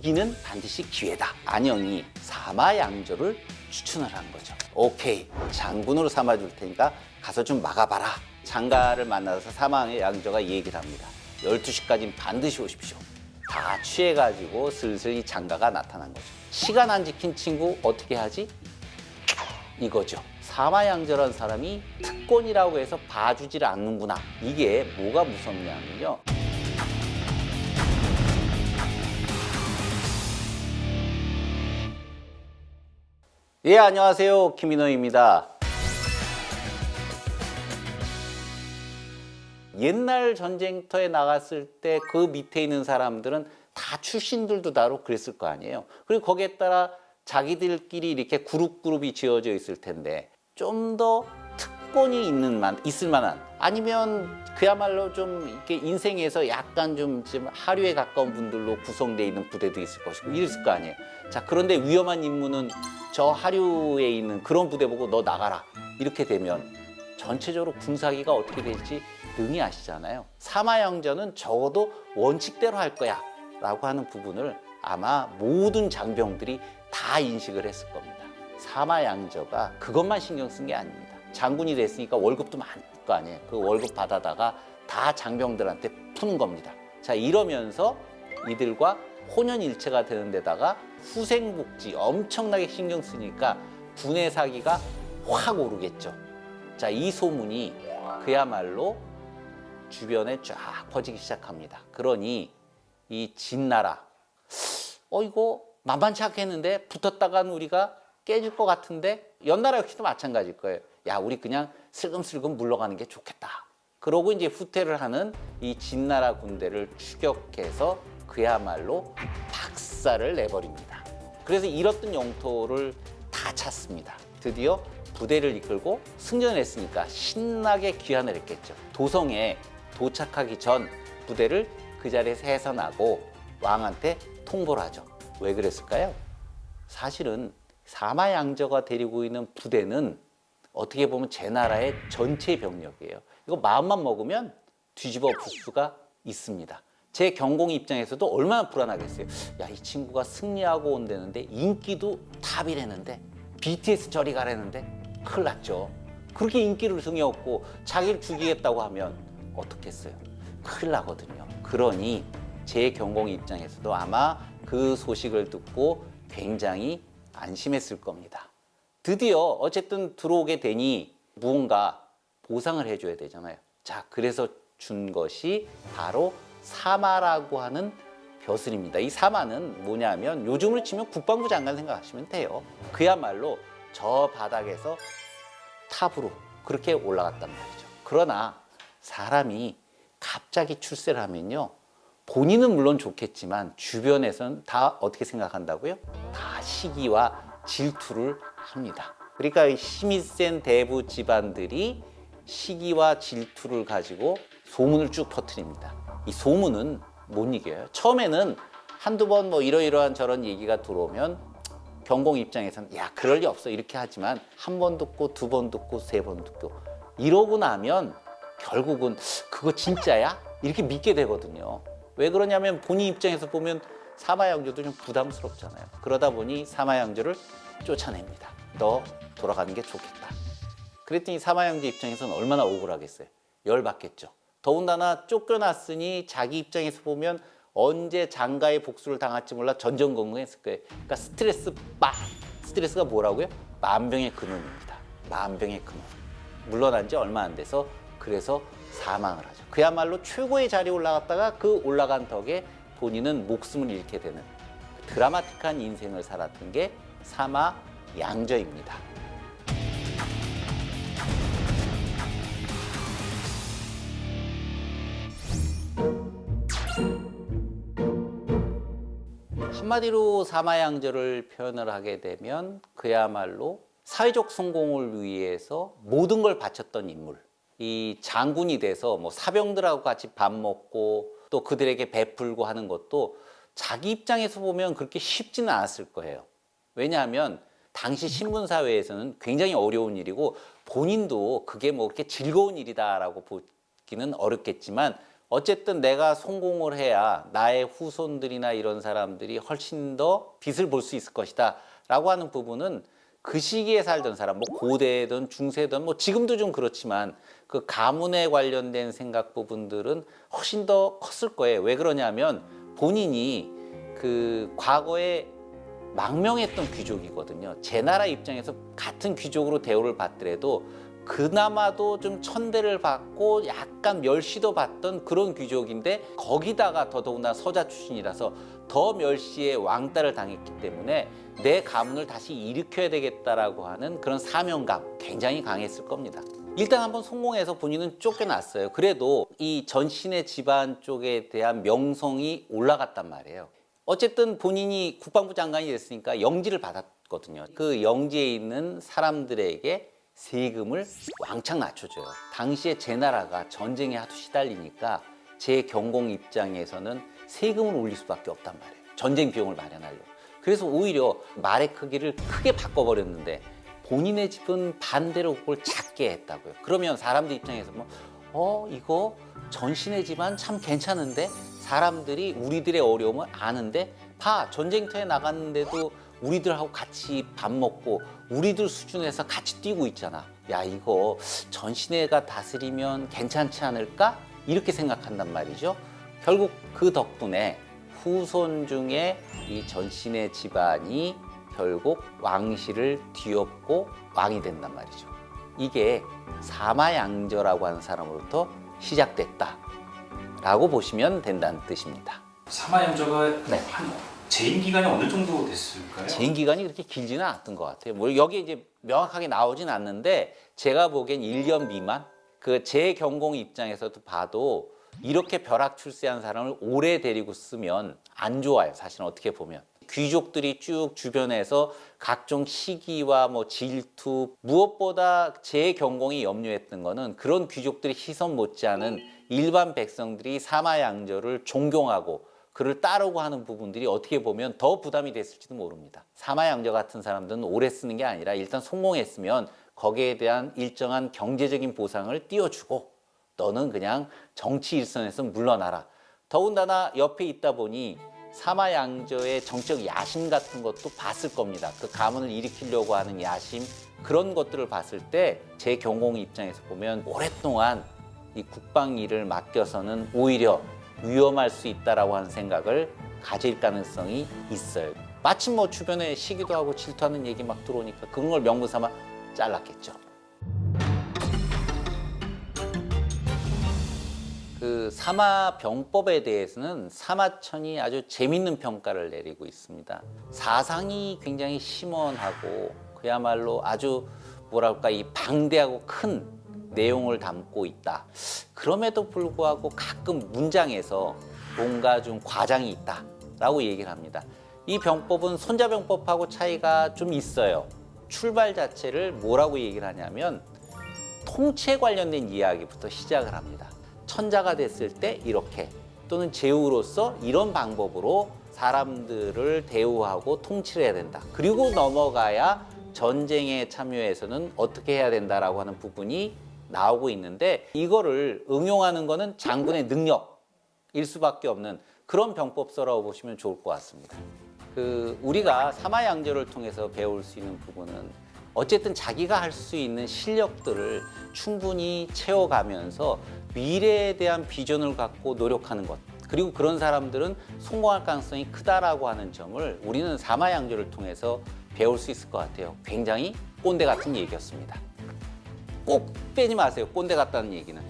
위기는 반드시 기회다. 안영이 사마양조를 추천을 한 거죠. 오케이, 장군으로 삼아줄 테니까 가서 좀 막아봐라. 장가를 만나서 사마양조가 이 얘기를 합니다. 12시까지는 반드시 오십시오. 다 취해가지고 슬슬 이 장가가 나타난 거죠. 시간 안 지킨 친구 어떻게 하지? 이거죠. 사마양저라는 사람이 특권이라고 해서 봐주질 않는구나. 이게 뭐가 무섭냐면요. 예, 안녕하세요. 김인호입니다. 옛날 전쟁터에 나갔을 때 그 밑에 있는 사람들은 다 출신들도 다로 그랬을 거 아니에요. 그리고 거기에 따라 자기들끼리 이렇게 그룹이 지어져 있을 텐데 좀 더 특권이 있을 만한 아니면 그야말로 좀 이렇게 인생에서 약간 좀 하류에 가까운 분들로 구성되어 있는 부대도 있을 것이고 이랬을 거 아니에요. 자, 그런데 위험한 임무는 저 하류에 있는 그런 부대 보고 너 나가라. 이렇게 되면 전체적으로 군사기가 어떻게 될지 능히 아시잖아요. 사마양저는 적어도 원칙대로 할 거야 라고 하는 부분을 아마 모든 장병들이 다 인식을 했을 겁니다. 사마양저가 그것만 신경 쓴 게 아닙니다. 장군이 됐으니까 월급도 많을 거 아니에요. 그 월급 받아다가 다 장병들한테 푸는 겁니다. 자, 이러면서 이들과 혼연일체가 되는 데다가 후생복지 엄청나게 신경 쓰니까 군의 사기가 확 오르겠죠. 자, 이 소문이 그야말로 주변에 쫙 퍼지기 시작합니다. 그러니 이 진나라 이거 만만치 않겠는데 붙었다간 우리가 깨질 것 같은데 연나라 역시도 마찬가지일 거예요. 야, 우리 그냥 슬금슬금 물러가는 게 좋겠다. 그러고 이제 후퇴를 하는 이 진나라 군대를 추격해서 그야말로 박살을 내버립니다. 그래서 잃었던 영토를 다 찾습니다. 드디어 부대를 이끌고 승전을 했으니까 신나게 귀환을 했겠죠. 도성에 도착하기 전 부대를 그 자리에서 해산하고 왕한테 통보를 하죠. 왜 그랬을까요? 사실은 사마양저가 데리고 있는 부대는 어떻게 보면 제 나라의 전체 병력이에요. 이거 마음만 먹으면 뒤집어 볼 수가 있습니다. 제 경공의 입장에서도 얼마나 불안하겠어요. 야, 이 친구가 승리하고 온다는데 인기도 탑이라는데 BTS 저리 가라는데 큰일 났죠. 그렇게 인기를 등에 업고 자기를 죽이겠다고 하면 어떻겠어요? 큰일 나거든요. 그러니 제 경공의 입장에서도 아마 그 소식을 듣고 굉장히 안심했을 겁니다. 드디어 어쨌든 들어오게 되니 무언가 보상을 해줘야 되잖아요. 자, 그래서 준 것이 바로 사마라고 하는 벼슬입니다. 이 사마는 뭐냐면 요즘으로 치면 국방부 장관 생각하시면 돼요. 그야말로 저 바닥에서 탑으로 그렇게 올라갔단 말이죠. 그러나 사람이 갑자기 출세를 하면요, 본인은 물론 좋겠지만 주변에서는 다 어떻게 생각한다고요? 다 시기와 질투를 합니다. 그러니까 힘이 센 대부 집안들이 시기와 질투를 가지고 소문을 쭉 퍼뜨립니다. 이 소문은 못 이겨요. 처음에는 한두 번 뭐 이러이러한 저런 얘기가 들어오면 경공 입장에서는 야, 그럴 리 없어 이렇게 하지만 한 번 듣고 두 번 듣고 세 번 듣고 이러고 나면 결국은 그거 진짜야? 이렇게 믿게 되거든요. 왜 그러냐면 본인 입장에서 보면 사마양조도 좀 부담스럽잖아요. 그러다 보니 사마양조를 쫓아냅니다. 너 돌아가는 게 좋겠다. 그랬더니 사마양조 입장에서는 얼마나 억울하겠어요. 열받겠죠. 더군다나 쫓겨났으니 자기 입장에서 보면 언제 장가의 복수를 당할지 몰라 전전긍긍했을 거예요. 그러니까 스트레스가 뭐라고요? 만병의 근원입니다. 만병의 근원. 물러난 지 얼마 안 돼서 그래서 사망을 하죠. 그야말로 최고의 자리에 올라갔다가 그 올라간 덕에 본인은 목숨을 잃게 되는 드라마틱한 인생을 살았던 게 사마양저입니다. 한마디로 사마양저를 표현을 하게 되면 그야말로 사회적 성공을 위해서 모든 걸 바쳤던 인물. 이 장군이 돼서 뭐 사병들하고 같이 밥 먹고 또 그들에게 베풀고 하는 것도 자기 입장에서 보면 그렇게 쉽지는 않았을 거예요. 왜냐하면 당시 신분사회에서는 굉장히 어려운 일이고 본인도 그게 뭐 그렇게 즐거운 일이다라고 보기는 어렵겠지만 어쨌든 내가 성공을 해야 나의 후손들이나 이런 사람들이 훨씬 더 빛을 볼 수 있을 것이다 라고 하는 부분은 그 시기에 살던 사람, 뭐 고대든 중세든 뭐 지금도 좀 그렇지만 그 가문에 관련된 생각 부분들은 훨씬 더 컸을 거예요. 왜 그러냐면 본인이 그 과거에 망명했던 귀족이거든요. 제 나라 입장에서 같은 귀족으로 대우를 받더라도 그나마도 좀 천대를 받고 약간 멸시도 받던 그런 귀족인데 거기다가 더더구나 서자 출신이라서 더 멸시의 왕따를 당했기 때문에 내 가문을 다시 일으켜야 되겠다라고 하는 그런 사명감 굉장히 강했을 겁니다. 일단 한번 성공해서 본인은 쫓겨났어요. 그래도 이 전신의 집안 쪽에 대한 명성이 올라갔단 말이에요. 어쨌든 본인이 국방부 장관이 됐으니까 영지를 받았거든요. 그 영지에 있는 사람들에게 세금을 왕창 낮춰줘요. 당시에 제 나라가 전쟁에 하도 시달리니까 제 경공 입장에서는 세금을 올릴 수밖에 없단 말이에요. 전쟁 비용을 마련하려고. 그래서 오히려 말의 크기를 크게 바꿔버렸는데 본인의 집은 반대로 그걸 작게 했다고요. 그러면 사람들 입장에서 이거 전신의 집안 참 괜찮은데 사람들이 우리들의 어려움을 아는데 봐 전쟁터에 나갔는데도 우리들하고 같이 밥 먹고 우리들 수준에서 같이 뛰고 있잖아. 야 이거 전신회가 다스리면 괜찮지 않을까? 이렇게 생각한단 말이죠. 결국 그 덕분에 후손 중에 이 전신회 집안이 결국 왕실을 뒤엎고 왕이 된단 말이죠. 이게 사마양저라고 하는 사람으로부터 시작됐다라고 보시면 된다는 뜻입니다. 사마양저가 네. 한 재임 기간이 어느 정도 됐을까요? 재임 기간이 그렇게 길지는 않았던 것 같아요. 뭐 여기 이제 명확하게 나오진 않는데 제가 보기엔 1년 미만. 그 제 경공 입장에서도 봐도 이렇게 벼락 출세한 사람을 오래 데리고 쓰면 안 좋아요. 사실은 어떻게 보면. 귀족들이 쭉 주변에서 각종 시기와 뭐 질투, 무엇보다 제 경공이 염려했던 거는 그런 귀족들의 시선 못지않은 일반 백성들이 사마양저를 존경하고 그를 따르고 하는 부분들이 어떻게 보면 더 부담이 됐을지도 모릅니다. 사마양저 같은 사람들은 오래 쓰는 게 아니라 일단 성공했으면 거기에 대한 일정한 경제적인 보상을 띄워주고 너는 그냥 정치 일선에서 물러나라. 더군다나 옆에 있다 보니 사마양저의 정적 야심 같은 것도 봤을 겁니다. 그 가문을 일으키려고 하는 야심 그런 것들을 봤을 때 제 경공 입장에서 보면 오랫동안 이 국방 일을 맡겨서는 오히려 위험할 수 있다라고 하는 생각을 가질 가능성이 있어요. 마침 뭐 주변에 시기도 하고 질투하는 얘기 막 들어오니까 그런 걸 명분 삼아 잘랐겠죠. 그 사마병법에 대해서는 사마천이 아주 재밌는 평가를 내리고 있습니다. 사상이 굉장히 심원하고 그야말로 아주 뭐랄까 이 방대하고 큰 내용을 담고 있다. 그럼에도 불구하고 가끔 문장에서 뭔가 좀 과장이 있다라고 얘기를 합니다. 이 병법은 손자병법하고 차이가 좀 있어요. 출발 자체를 뭐라고 얘기를 하냐면 통치에 관련된 이야기부터 시작을 합니다. 천자가 됐을 때 이렇게 또는 제후로서 이런 방법으로 사람들을 대우하고 통치를 해야 된다. 그리고 넘어가야 전쟁에 참여해서는 어떻게 해야 된다라고 하는 부분이 나오고 있는데 이거를 응용하는 거는 장군의 능력일 수밖에 없는 그런 병법서라고 보시면 좋을 것 같습니다. 우리가 사마양저를 통해서 배울 수 있는 부분은 어쨌든 자기가 할 수 있는 실력들을 충분히 채워가면서 미래에 대한 비전을 갖고 노력하는 것 그리고 그런 사람들은 성공할 가능성이 크다라고 하는 점을 우리는 사마양저를 통해서 배울 수 있을 것 같아요. 굉장히 꼰대 같은 얘기였습니다. 꼭 빼지 마세요. 꼰대 같다는 얘기는.